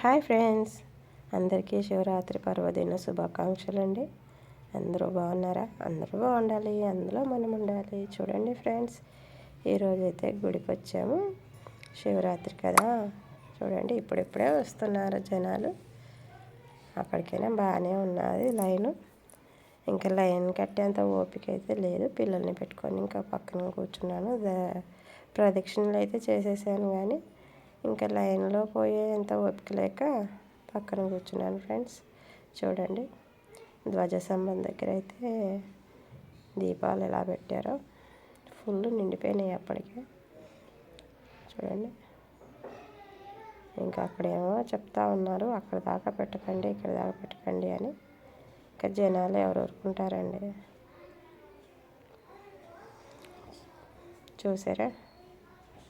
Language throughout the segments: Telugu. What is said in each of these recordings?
హాయ్ ఫ్రెండ్స్, అందరికీ శివరాత్రి పర్వదిన శుభాకాంక్షలు అండి. అందరూ బాగున్నారా? అందరూ బాగుండాలి, అందులో మనం ఉండాలి. చూడండి ఫ్రెండ్స్, ఈరోజైతే గుడికి వచ్చాము. శివరాత్రి కదా, చూడండి ఇప్పుడిప్పుడే వస్తున్నారు జనాలు. అక్కడికైనా బాగానే ఉన్నది లైను. ఇంకా లైన్ కట్టేంత ఓపిక అయితే లేదు. పిల్లల్ని పెట్టుకొని ఇంకా పక్కన కూర్చున్నాను. ప్రదక్షిణలు అయితే చేసేసాను, కానీ ఇంకా లైన్లో పోయేంత ఓపిక లేక పక్కన కూర్చున్నాను ఫ్రెండ్స్. చూడండి, ధ్వజస్తంభం దగ్గర అయితే దీపాలు ఎలా పెట్టారో ఫుల్ నిండిపోయినాయి అప్పటికే. చూడండి, ఇంకా అక్కడేమో చెప్తా ఉన్నారు, అక్కడ దాకా పెట్టకండి, ఇక్కడ దాకా పెట్టకండి అని. ఇంకా జనాలు ఎవరు ఊరుకుంటారండి. చూసారా,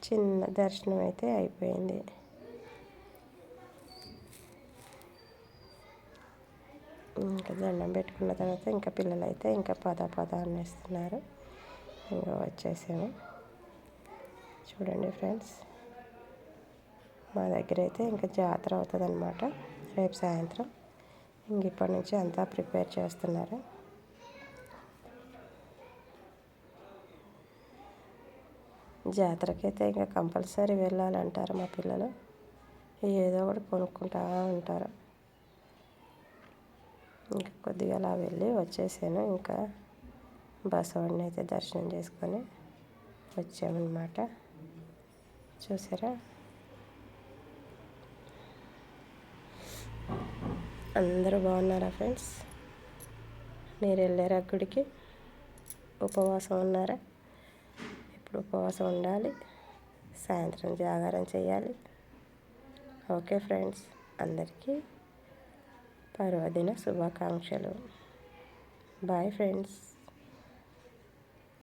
చిన్న దర్శనం అయితే అయిపోయింది. ఇంకా దండం పెట్టుకున్న తర్వాత ఇంకా పిల్లలు అయితే ఇంకా పద అనేస్తున్నారు. ఇంకా వచ్చేసాము. చూడండి ఫ్రెండ్స్, మా దగ్గర అయితే ఇంకా జాతర అవుతుంది అన్నమాట రేపు సాయంత్రం. ఇంక ఇప్పటి నుంచి అంతా ప్రిపేర్ చేస్తున్నారు. జాతరకైతే ఇంకా కంపల్సరీ వెళ్ళాలంటారు మా పిల్లలు. ఏదో ఒకటి కొనుక్కుంటూ ఉంటారు. ఇంకా కొద్దిగా అలా వెళ్ళి వచ్చేసాను. ఇంకా బసవడిని అయితే దర్శనం చేసుకొని వచ్చామన్నమాట. చూసారా, అందరూ బాగున్నారా ఫ్రెండ్స్? మీరు వెళ్ళారా గుడికి? ఉపవాసం ఉన్నారా? ఇప్పుడు ఉపవాసం ఉండాలి, సాయంత్రం జాగారం చేయాలి. ఓకే ఫ్రెండ్స్, అందరికీ పర్వదిన శుభాకాంక్షలు. Bye friends.